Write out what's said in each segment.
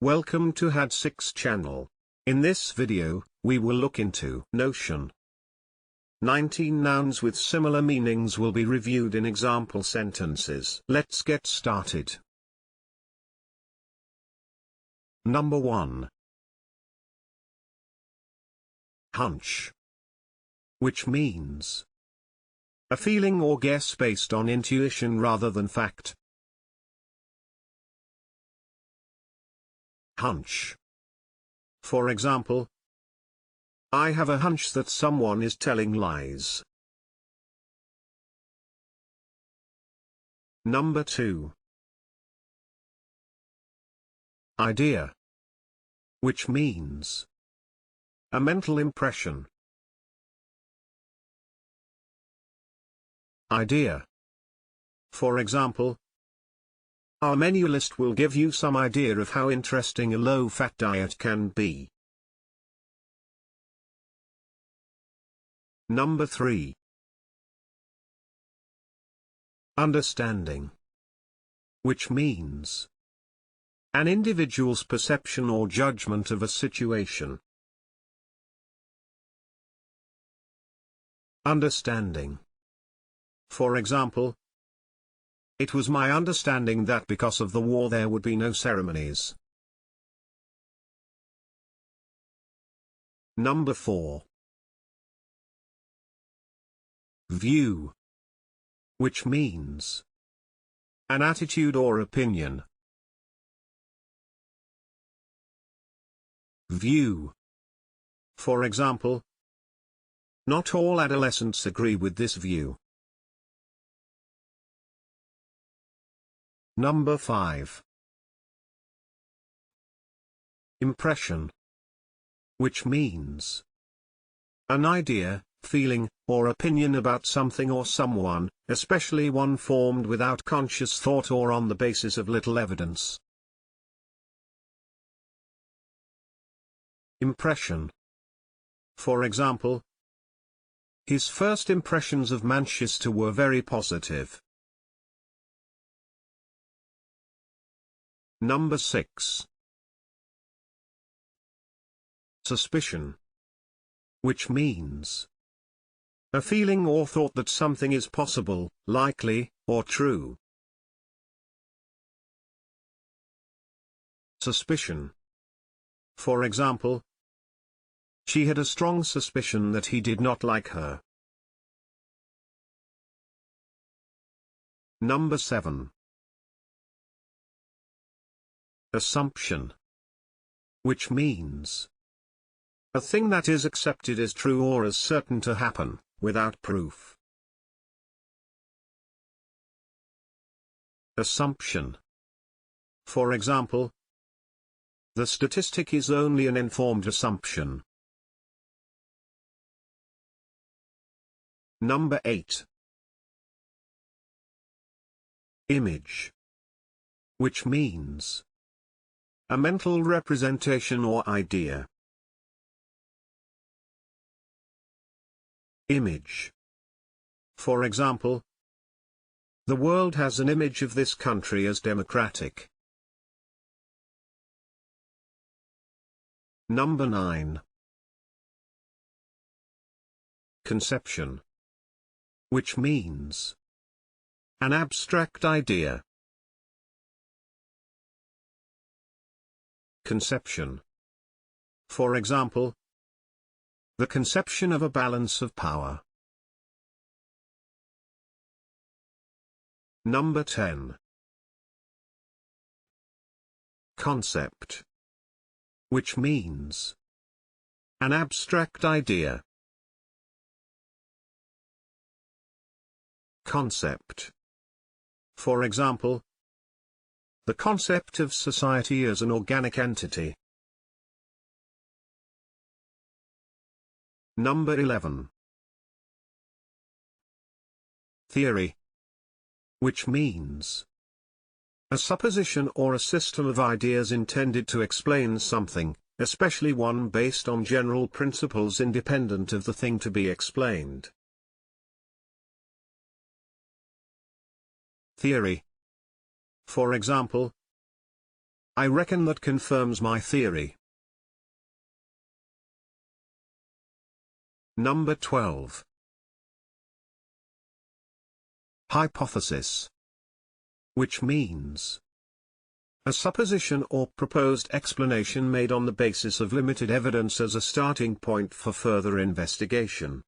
Welcome to Had6 channel. In this video, we will look into notion. 19 nouns with similar meanings will be reviewed in example sentences. Let's get started. Number 1. Hunch. Which means a feeling or guess based on intuition rather than fact. Hunch. For example, I have a hunch that someone is telling lies. Number 2. Idea. Which means a mental impression. Idea. For example, our menu list will give you some idea of how interesting a low-fat diet can be. Number 3. Understanding. Which means an individual's perception or judgment of a situation. Understanding. For example, it was my understanding that because of the war there would be no ceremonies. Number 4. View. Which means an attitude or opinion. View. For example, not all adolescents agree with this view. Number 5. Impression. Which means an idea, feeling, or opinion about something or someone, especially one formed without conscious thought or on the basis of little evidence. Impression. For example, his first impressions of Manchester were very positive. Number 6. Suspicion. Which means a feeling or thought that something is possible, likely, or true. Suspicion. For example, she had a strong suspicion that he did not like her. Number 7. Assumption. Which means a thing that is accepted as true or as certain to happen, without proof. Assumption. For example, the statistic is only an informed assumption. Number 8. Image. Which means a mental representation or idea. Image. For example, the world has an image of this country as democratic. Number 9. Conception. Which means an abstract idea. Conception. For example, the conception of a balance of power. Number 10. Concept. Which means an abstract idea. Concept. For example, the concept of society as an organic entity. Number 11. Theory. Which means a supposition or a system of ideas intended to explain something, especially one based on general principles independent of the thing to be explained. Theory. For example, I reckon that confirms my theory. Number 12. Hypothesis. Which means a supposition or proposed explanation made on the basis of limited evidence as a starting point for further investigation.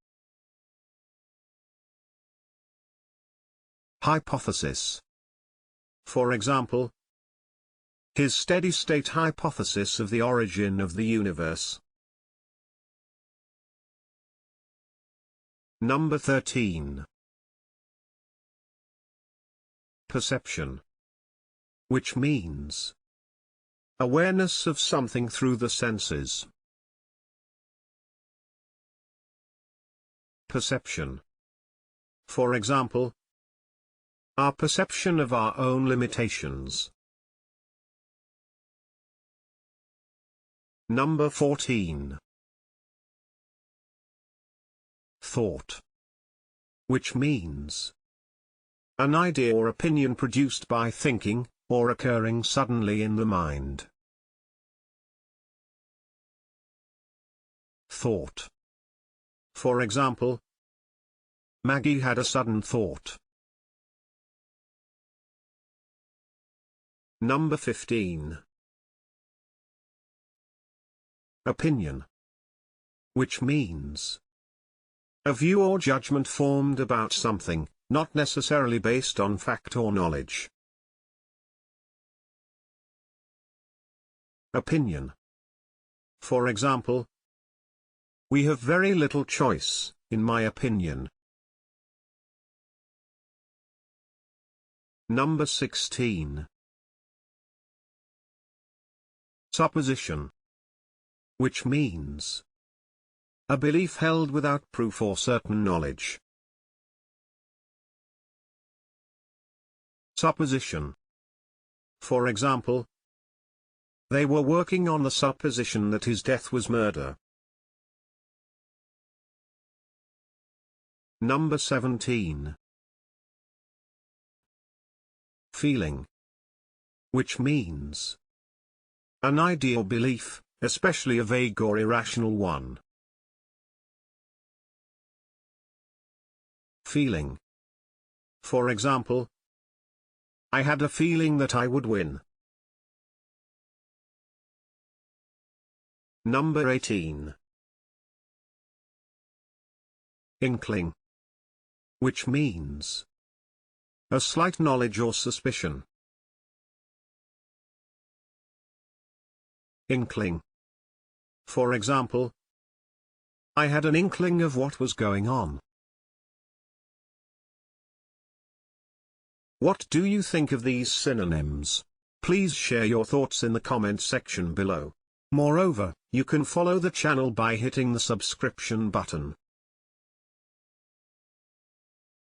Hypothesis. For example, his steady-state hypothesis of the origin of the universe. Number 13. Perception. Which means awareness of something through the senses. Perception. For example, our perception of our own limitations. Number 14. Thought. Which means an idea or opinion produced by thinking, or occurring suddenly in the mind. Thought. For example, Maggie had a sudden thought. Number 15. Opinion. Which means a view or judgment formed about something, not necessarily based on fact or knowledge. Opinion. For example, we have very little choice, in my opinion. Number 16. Supposition. Which means a belief held without proof or certain knowledge. Supposition. For example, they were working on the supposition that his death was murder. Number 17. Feeling. Which means an idea or belief, especially a vague or irrational one. Feeling. For example, I had a feeling that I would win. Number 18. Inkling. Which means a slight knowledge or suspicion. Inkling. For example, I had an inkling of what was going on. What do you think of these synonyms? Please share your thoughts in the comment section below. Moreover, you can follow the channel by hitting the subscription button.